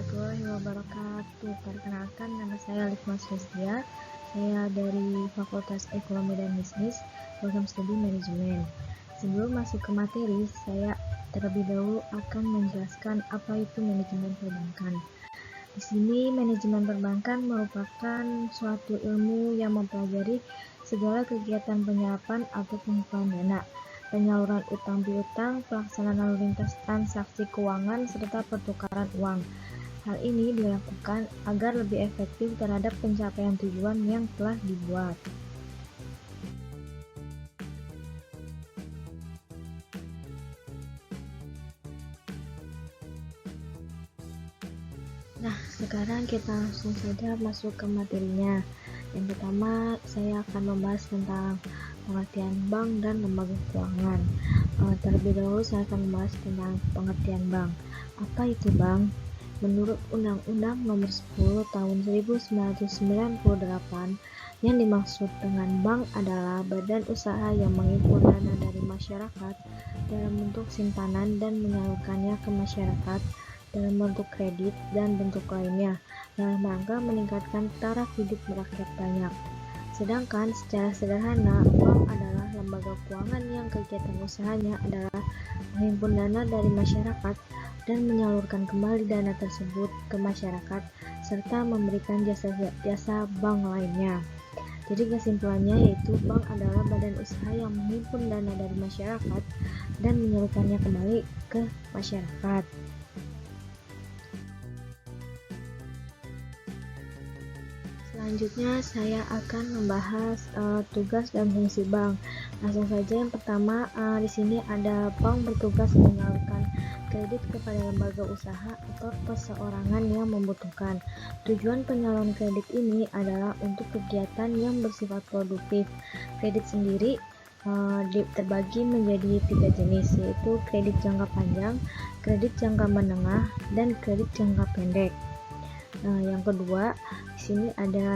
warahmatullahi wabarakatuh. Perkenalkan, nama saya Likmas Rizdia. Saya dari Fakultas Ekonomi dan Bisnis, program studi manajemen. Sebelum masuk ke materi, saya terlebih dahulu akan menjelaskan apa itu manajemen perbankan. Di sini, manajemen perbankan merupakan suatu ilmu yang mempelajari segala kegiatan penyerapan atau pengumpulan dana, penyaluran utang piutang, pelaksanaan lalu lintas transaksi keuangan, serta pertukaran uang. Hal ini dilakukan agar lebih efektif terhadap pencapaian tujuan yang telah dibuat. Nah, sekarang kita langsung saja masuk ke materinya. Yang pertama, saya akan membahas tentang pengertian bank dan lembaga keuangan. Terlebih dahulu, saya akan membahas tentang pengertian bank. Apa itu bank? Menurut Undang-Undang Nomor 10 Tahun 1998, yang dimaksud dengan bank adalah badan usaha yang menghimpun dana dari masyarakat dalam bentuk simpanan dan menyalurkannya ke masyarakat dalam bentuk kredit dan bentuk lainnya dalam rangka meningkatkan taraf hidup rakyat banyak. Sedangkan secara sederhana, bank adalah lembaga keuangan yang kegiatan usahanya adalah menghimpun dana dari masyarakat dan menyalurkan kembali dana tersebut ke masyarakat serta memberikan jasa bank lainnya. Jadi kesimpulannya yaitu bank adalah badan usaha yang menghimpun dana dari masyarakat dan menyalurkannya kembali ke masyarakat. Selanjutnya saya akan membahas tugas dan fungsi bank. Langsung saja yang pertama, di sini ada bank bertugas menyalurkan kredit kepada lembaga usaha atau perseorangan yang membutuhkan. Tujuan penyaluran kredit ini adalah untuk kegiatan yang bersifat produktif. Kredit sendiri terbagi menjadi 3 jenis, yaitu kredit jangka panjang, kredit jangka menengah, dan kredit jangka pendek. Yang kedua, di sini ada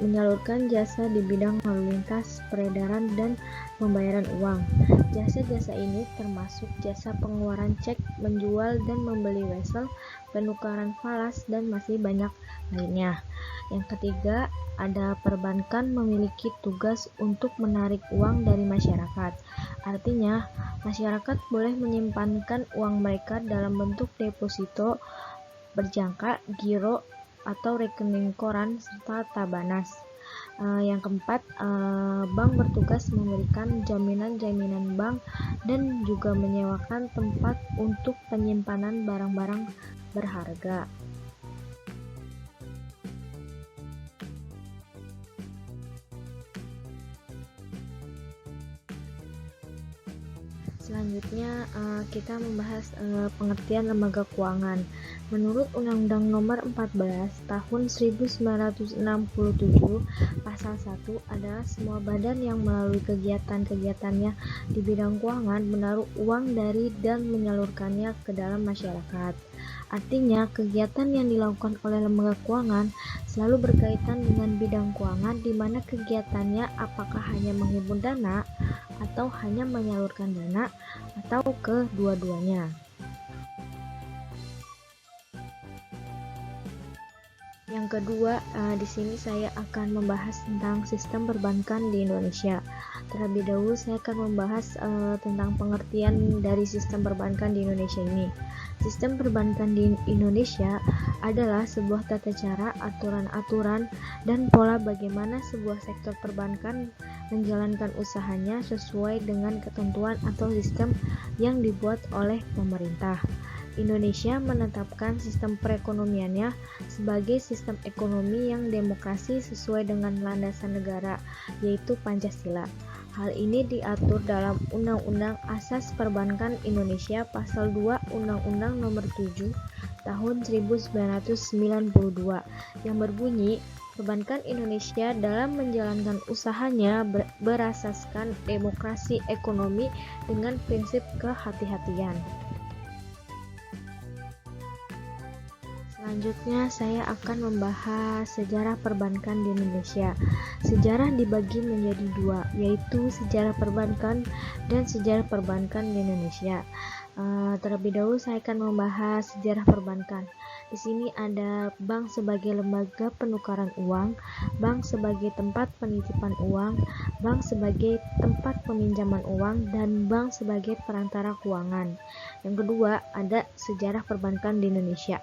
menyalurkan jasa di bidang lalu lintas, peredaran, dan pembayaran uang. Jasa-jasa ini termasuk jasa pengeluaran cek, menjual dan membeli wesel, penukaran falas, dan masih banyak lainnya. Yang ketiga, ada perbankan memiliki tugas untuk menarik uang dari masyarakat. Artinya, masyarakat boleh menyimpankan uang mereka dalam bentuk deposito, berjangka, giro, atau rekening koran serta tabanas. Yang keempat, bank bertugas memberikan jaminan bank dan juga menyewakan tempat untuk penyimpanan barang-barang berharga. Selanjutnya kita membahas pengertian lembaga keuangan. Menurut Undang-Undang Nomor 14 Tahun 1967 Pasal 1 adalah semua badan yang melalui kegiatan-kegiatannya di bidang keuangan menaruh uang dari dan menyalurkannya ke dalam masyarakat. Artinya, kegiatan yang dilakukan oleh lembaga keuangan selalu berkaitan dengan bidang keuangan di mana kegiatannya apakah hanya menghimpun dana atau hanya menyalurkan dana atau kedua-duanya. Yang kedua, di sini saya akan membahas tentang sistem perbankan di Indonesia. Terlebih dahulu saya akan membahas tentang pengertian dari sistem perbankan di Indonesia ini. Sistem perbankan di Indonesia adalah sebuah tata cara, aturan-aturan, dan pola bagaimana sebuah sektor perbankan menjalankan usahanya sesuai dengan ketentuan atau sistem yang dibuat oleh pemerintah. Indonesia menetapkan sistem perekonomiannya sebagai sistem ekonomi yang demokrasi sesuai dengan landasan negara, yaitu Pancasila. Hal ini diatur dalam Undang-Undang Asas Perbankan Indonesia Pasal 2 Undang-Undang Nomor 7 Tahun 1992 yang berbunyi, perbankan Indonesia dalam menjalankan usahanya berasaskan demokrasi ekonomi dengan prinsip kehati-hatian. Selanjutnya saya akan membahas sejarah perbankan di Indonesia. Sejarah dibagi menjadi dua, yaitu sejarah perbankan dan sejarah perbankan di Indonesia. Terlebih dahulu saya akan membahas sejarah perbankan. Di sini ada bank sebagai lembaga penukaran uang, bank sebagai tempat penitipan uang, bank sebagai tempat peminjaman uang, dan bank sebagai perantara keuangan. Yang kedua, ada sejarah perbankan di Indonesia.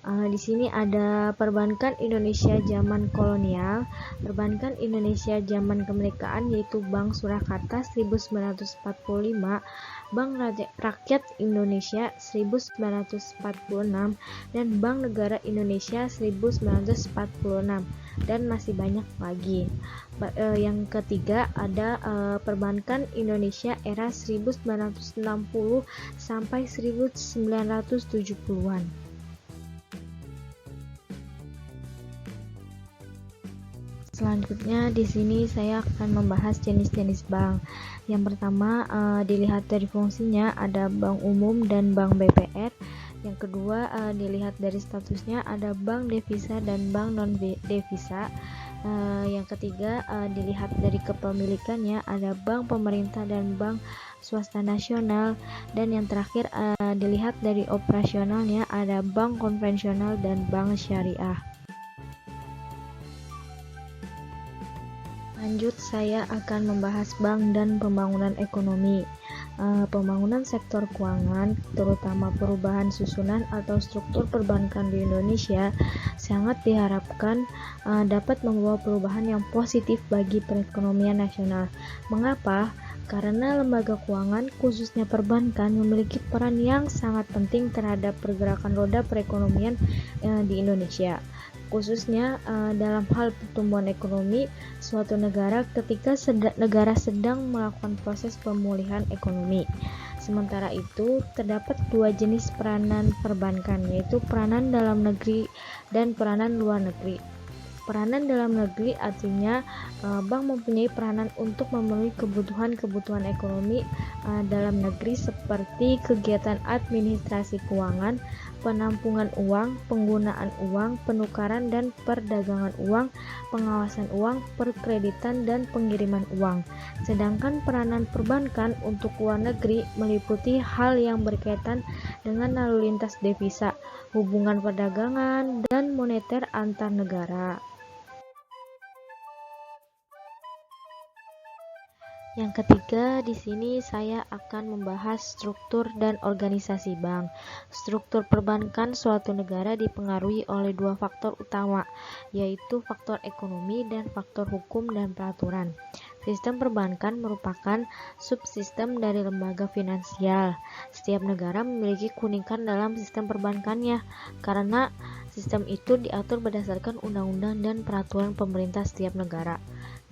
Di sini ada perbankan Indonesia zaman kolonial, perbankan Indonesia zaman kemerdekaan yaitu Bank Surakarta 1945, Bank Rakyat Indonesia 1946, dan Bank Negara Indonesia 1946, dan masih banyak lagi. Yang ketiga ada perbankan Indonesia era 1960 sampai 1970-an. Selanjutnya di sini saya akan membahas jenis-jenis bank. Yang pertama dilihat dari fungsinya ada bank umum dan bank BPR. Yang kedua dilihat dari statusnya ada bank devisa dan bank non devisa. Yang ketiga dilihat dari kepemilikannya ada bank pemerintah dan bank swasta nasional, dan yang terakhir dilihat dari operasionalnya ada bank konvensional dan bank syariah. Lanjut, saya akan membahas bank dan pembangunan ekonomi. Pembangunan sektor keuangan, terutama perubahan susunan atau struktur perbankan di Indonesia, sangat diharapkan dapat membawa perubahan yang positif bagi perekonomian nasional. Mengapa? Karena lembaga keuangan, khususnya perbankan, memiliki peran yang sangat penting terhadap pergerakan roda perekonomian di Indonesia, khususnya dalam hal pertumbuhan ekonomi suatu negara ketika negara sedang melakukan proses pemulihan ekonomi. Sementara itu, terdapat dua jenis peranan perbankan, yaitu peranan dalam negeri dan peranan luar negeri. Peranan dalam negeri artinya bank mempunyai peranan untuk memenuhi kebutuhan ekonomi dalam negeri seperti kegiatan administrasi keuangan, penampungan uang, penggunaan uang, penukaran dan perdagangan uang, pengawasan uang, perkreditan dan pengiriman uang. Sedangkan peranan perbankan untuk luar negeri meliputi hal yang berkaitan dengan lalu lintas devisa, hubungan perdagangan dan moneter antar negara. Yang ketiga, di sini saya akan membahas struktur dan organisasi bank. Struktur perbankan suatu negara dipengaruhi oleh dua faktor utama, yaitu faktor ekonomi dan faktor hukum dan peraturan. Sistem perbankan merupakan subsistem dari lembaga finansial. Setiap negara memiliki keunikan dalam sistem perbankannya, karena sistem itu diatur berdasarkan undang-undang dan peraturan pemerintah setiap negara.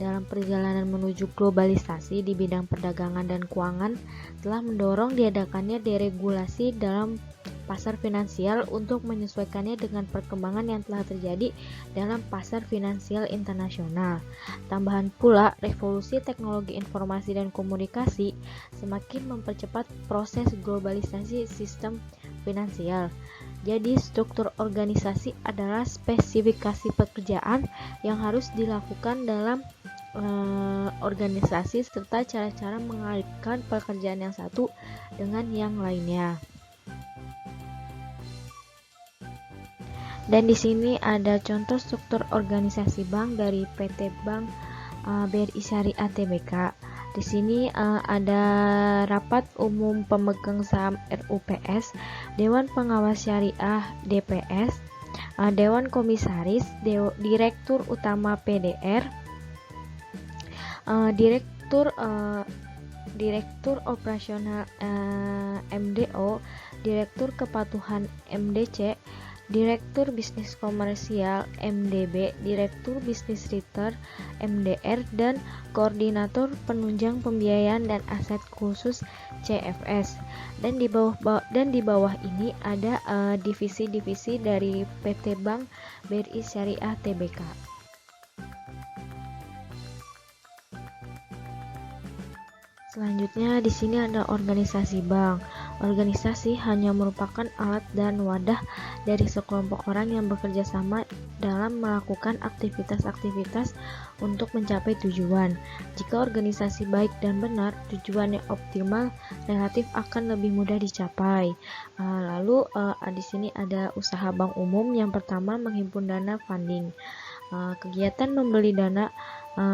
Dalam perjalanan menuju globalisasi di bidang perdagangan dan keuangan telah mendorong diadakannya deregulasi dalam pasar finansial untuk menyesuaikannya dengan perkembangan yang telah terjadi dalam pasar finansial internasional. Tambahan pula, revolusi teknologi informasi dan komunikasi semakin mempercepat proses globalisasi sistem finansial. Jadi, struktur organisasi adalah spesifikasi pekerjaan yang harus dilakukan dalam organisasi serta cara-cara mengalihkan pekerjaan yang satu dengan yang lainnya. Dan di sini ada contoh struktur organisasi bank dari PT Bank BRI Syariah Tbk. Di sini ada rapat umum pemegang saham RUPS, Dewan Pengawas Syariah DPS, Dewan Komisaris, Direktur Utama PDR, Direktur Operasional MDO, Direktur Kepatuhan MDC, Direktur Bisnis Komersial MDB, Direktur Bisnis Return MDR, dan Koordinator Penunjang Pembiayaan dan Aset Khusus CFS. Dan di bawah ini ada divisi-divisi dari PT Bank BRI Syariah Tbk. Selanjutnya di sini ada organisasi bank. Organisasi hanya merupakan alat dan wadah dari sekelompok orang yang bekerja sama dalam melakukan aktivitas-aktivitas untuk mencapai tujuan. Jika organisasi baik dan benar, tujuan yang optimal relatif akan lebih mudah dicapai. Lalu di sini ada usaha bank umum. Yang pertama, menghimpun dana funding. Kegiatan membeli dana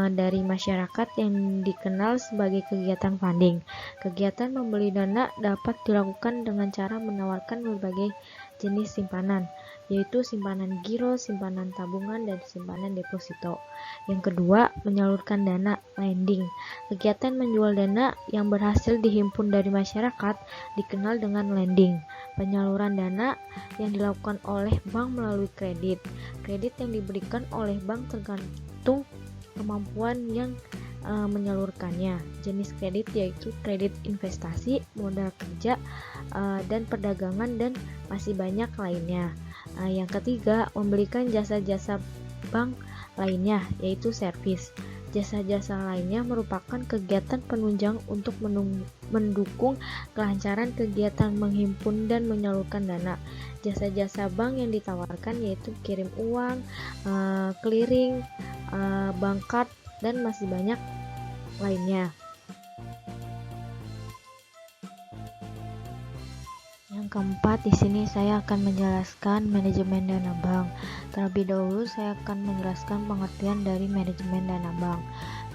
dari masyarakat yang dikenal sebagai kegiatan funding. Kegiatan membeli dana dapat dilakukan dengan cara menawarkan berbagai jenis simpanan, yaitu simpanan giro, simpanan tabungan, dan simpanan deposito. Yang kedua, menyalurkan dana, lending. Kegiatan menjual dana yang berhasil dihimpun dari masyarakat dikenal dengan lending. Penyaluran dana yang dilakukan oleh bank melalui kredit. Kredit yang diberikan oleh bank tergantung kemampuan yang menyalurkannya. Jenis kredit yaitu kredit investasi, modal kerja, dan perdagangan, dan masih banyak lainnya. Yang ketiga, memberikan jasa-jasa bank lainnya yaitu servis. Jasa-jasa lainnya merupakan kegiatan penunjang untuk mendukung kelancaran kegiatan menghimpun dan menyalurkan dana. Jasa-jasa bank yang ditawarkan yaitu kirim uang, clearing, bank card, dan masih banyak lainnya. Yang keempat, di sini saya akan menjelaskan manajemen dana bank. Terlebih dahulu saya akan menjelaskan pengertian dari manajemen dana bank.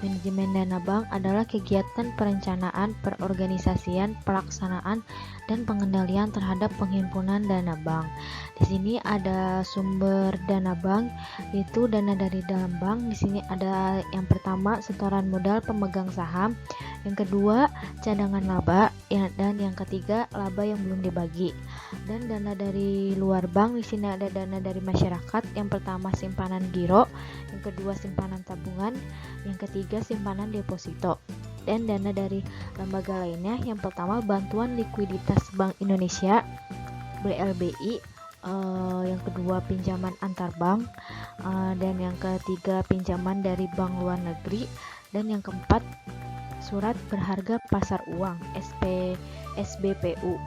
Manajemen dana bank adalah kegiatan perencanaan, perorganisasian, pelaksanaan, dan pengendalian terhadap penghimpunan dana bank. Di sini ada sumber dana bank, yaitu dana dari dalam bank. Di sini ada yang pertama, setoran modal pemegang saham, yang kedua, cadangan laba, dan yang ketiga, laba yang belum dibagi. Dan dana dari luar bank, di sini ada dana dari masyarakat. Yang pertama, simpanan giro, yang kedua, simpanan tabungan, yang ketiga, simpanan deposito. Dan dana dari lembaga lainnya, yang pertama, bantuan likuiditas Bank Indonesia BLBI, yang kedua, pinjaman antar bank, dan yang ketiga, pinjaman dari bank luar negeri, dan yang keempat, surat berharga pasar uang SBPU.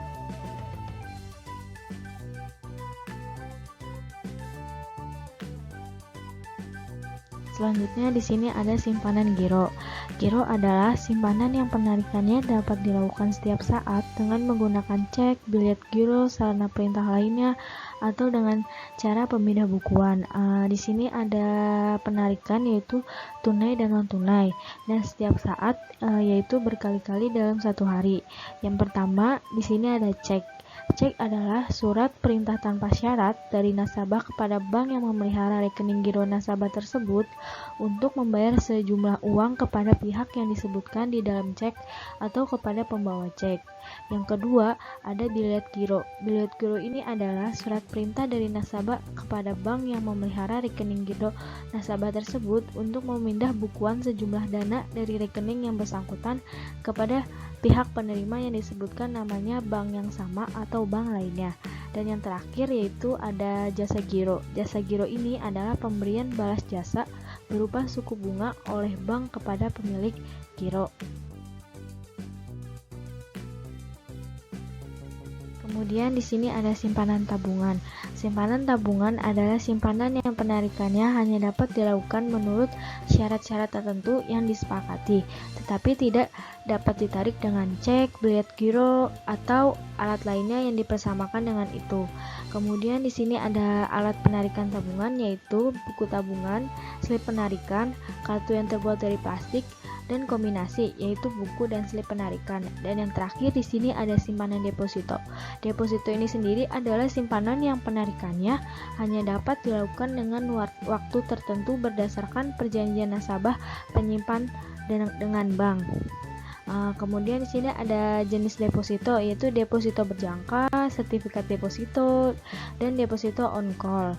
Selanjutnya di sini ada simpanan giro. Giro adalah simpanan yang penarikannya dapat dilakukan setiap saat dengan menggunakan cek, bilet giro, sarana perintah lainnya, atau dengan cara pemindah bukuan. Di sini ada penarikan yaitu tunai dan non tunai, dan setiap saat yaitu berkali-kali dalam satu hari. Yang pertama di sini ada cek. Cek adalah surat perintah tanpa syarat dari nasabah kepada bank yang memelihara rekening giro nasabah tersebut untuk membayar sejumlah uang kepada pihak yang disebutkan di dalam cek atau kepada pembawa cek. Yang kedua, ada bilet giro. Bilet giro ini adalah surat perintah dari nasabah kepada bank yang memelihara rekening giro nasabah tersebut untuk memindah bukuan sejumlah dana dari rekening yang bersangkutan kepada pihak penerima yang disebutkan namanya bank yang sama atau bank lainnya. Dan yang terakhir yaitu ada jasa giro. Jasa giro ini adalah pemberian balas jasa berupa suku bunga oleh bank kepada pemilik giro. Kemudian di sini ada simpanan tabungan. Simpanan tabungan adalah simpanan yang penarikannya hanya dapat dilakukan menurut syarat-syarat tertentu yang disepakati, tetapi tidak dapat ditarik dengan cek, bilet giro, atau alat lainnya yang dipersamakan dengan itu. Kemudian di sini ada alat penarikan tabungan yaitu buku tabungan, slip penarikan, kartu yang terbuat dari plastik, dan kombinasi yaitu buku dan slip penarikan. Dan yang terakhir di sini ada simpanan deposito. Deposito ini sendiri adalah simpanan yang penarikannya hanya dapat dilakukan dengan waktu tertentu berdasarkan perjanjian nasabah penyimpan dengan bank. Kemudian di sini ada jenis deposito yaitu deposito berjangka, sertifikat deposito, dan deposito on call.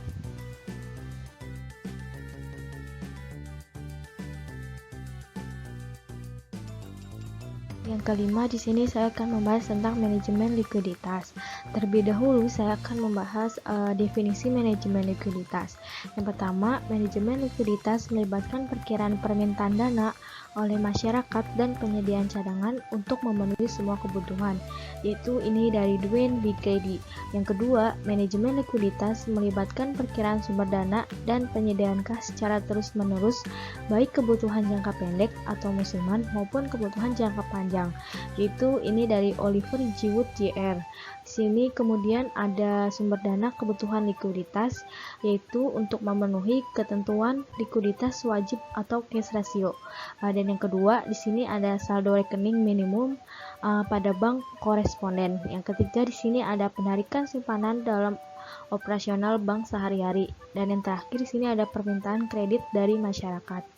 Yang kelima di sini saya akan membahas tentang manajemen likuiditas. Terlebih dahulu saya akan membahas definisi manajemen likuiditas. Yang pertama, manajemen likuiditas melibatkan perkiraan permintaan dana oleh masyarakat dan penyediaan cadangan untuk memenuhi semua kebutuhan, yaitu ini dari Dwayne B. Grady. Yang kedua, manajemen likuiditas melibatkan perkiraan sumber dana dan penyediaan kas secara terus-menerus, baik kebutuhan jangka pendek atau musiman maupun kebutuhan jangka panjang, yaitu ini dari Oliver G. Wood Jr. Di sini kemudian ada sumber dana kebutuhan likuiditas, yaitu untuk memenuhi ketentuan likuiditas wajib atau cash ratio. Dan yang kedua, di sini ada saldo rekening minimum pada bank koresponden. Yang ketiga, di sini ada penarikan simpanan dalam operasional bank sehari-hari. Dan yang terakhir, di sini ada permintaan kredit dari masyarakat.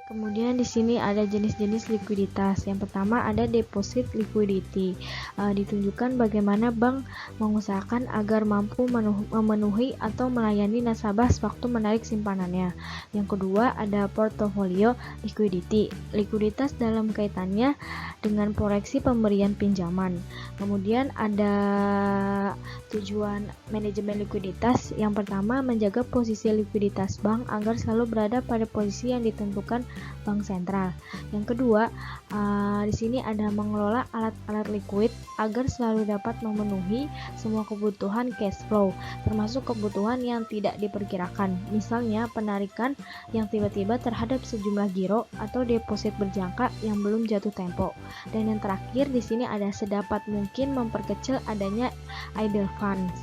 Kemudian di sini ada jenis-jenis likuiditas. Yang pertama ada deposit liquidity. Ditunjukkan bagaimana bank mengusahakan agar mampu memenuhi atau melayani nasabah sewaktu menarik simpanannya. Yang kedua ada portfolio liquidity. Likuiditas dalam kaitannya dengan proyeksi pemberian pinjaman. Kemudian ada tujuan manajemen likuiditas. Yang pertama menjaga posisi likuiditas bank agar selalu berada pada posisi yang ditentukan bank sentral. Yang kedua, di sini ada mengelola alat-alat likuid agar selalu dapat memenuhi semua kebutuhan cash flow, termasuk kebutuhan yang tidak diperkirakan, misalnya penarikan yang tiba-tiba terhadap sejumlah giro atau deposit berjangka yang belum jatuh tempo. Dan yang terakhir di sini ada sedapat mungkin memperkecil adanya idle funds.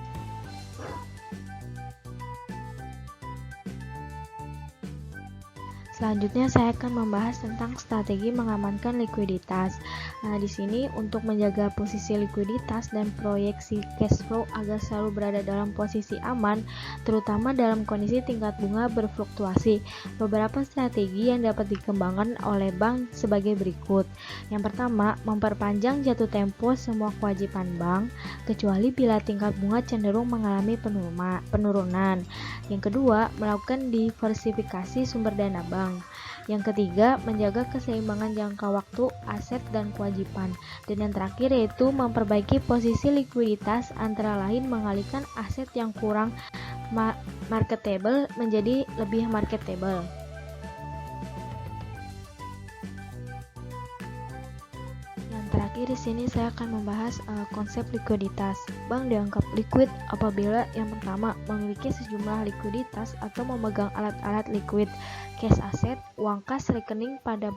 Selanjutnya saya akan membahas tentang strategi mengamankan likuiditas. Di sini untuk menjaga posisi likuiditas dan proyeksi cash flow agar selalu berada dalam posisi aman, terutama dalam kondisi tingkat bunga berfluktuasi. Beberapa strategi yang dapat dikembangkan oleh bank sebagai berikut. Yang pertama, memperpanjang jatuh tempo semua kewajiban bank, kecuali bila tingkat bunga cenderung mengalami penurunan. Yang kedua, melakukan diversifikasi sumber dana bank. Yang ketiga, menjaga keseimbangan jangka waktu, aset, dan kewajiban. Dan yang terakhir yaitu memperbaiki posisi likuiditas, antara lain mengalihkan aset yang kurang marketable menjadi lebih marketable. Terakhir di sini saya akan membahas konsep likuiditas. Bank dianggap liquid apabila yang pertama memiliki sejumlah likuiditas atau memegang alat-alat likuid, cash aset, uang kas rekening pada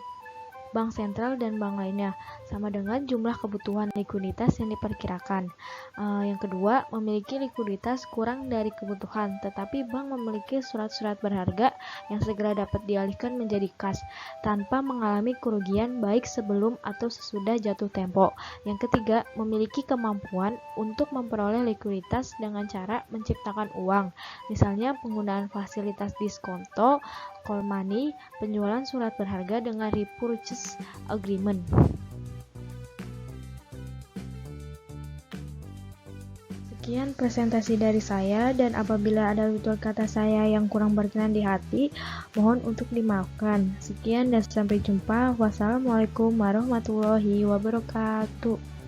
bank sentral dan bank lainnya, sama dengan jumlah kebutuhan likuiditas yang diperkirakan. Yang kedua, memiliki likuiditas kurang dari kebutuhan, tetapi bank memiliki surat-surat berharga yang segera dapat dialihkan menjadi kas, tanpa mengalami kerugian baik sebelum atau sesudah jatuh tempo. Yang ketiga, memiliki kemampuan untuk memperoleh likuiditas dengan cara menciptakan uang, misalnya penggunaan fasilitas diskonto, call money, penjualan surat berharga dengan repurchase agreement. Sekian presentasi dari saya, dan apabila ada tutur kata saya yang kurang berkenan di hati, mohon untuk dimaafkan. Sekian dan sampai jumpa. Wassalamualaikum warahmatullahi wabarakatuh.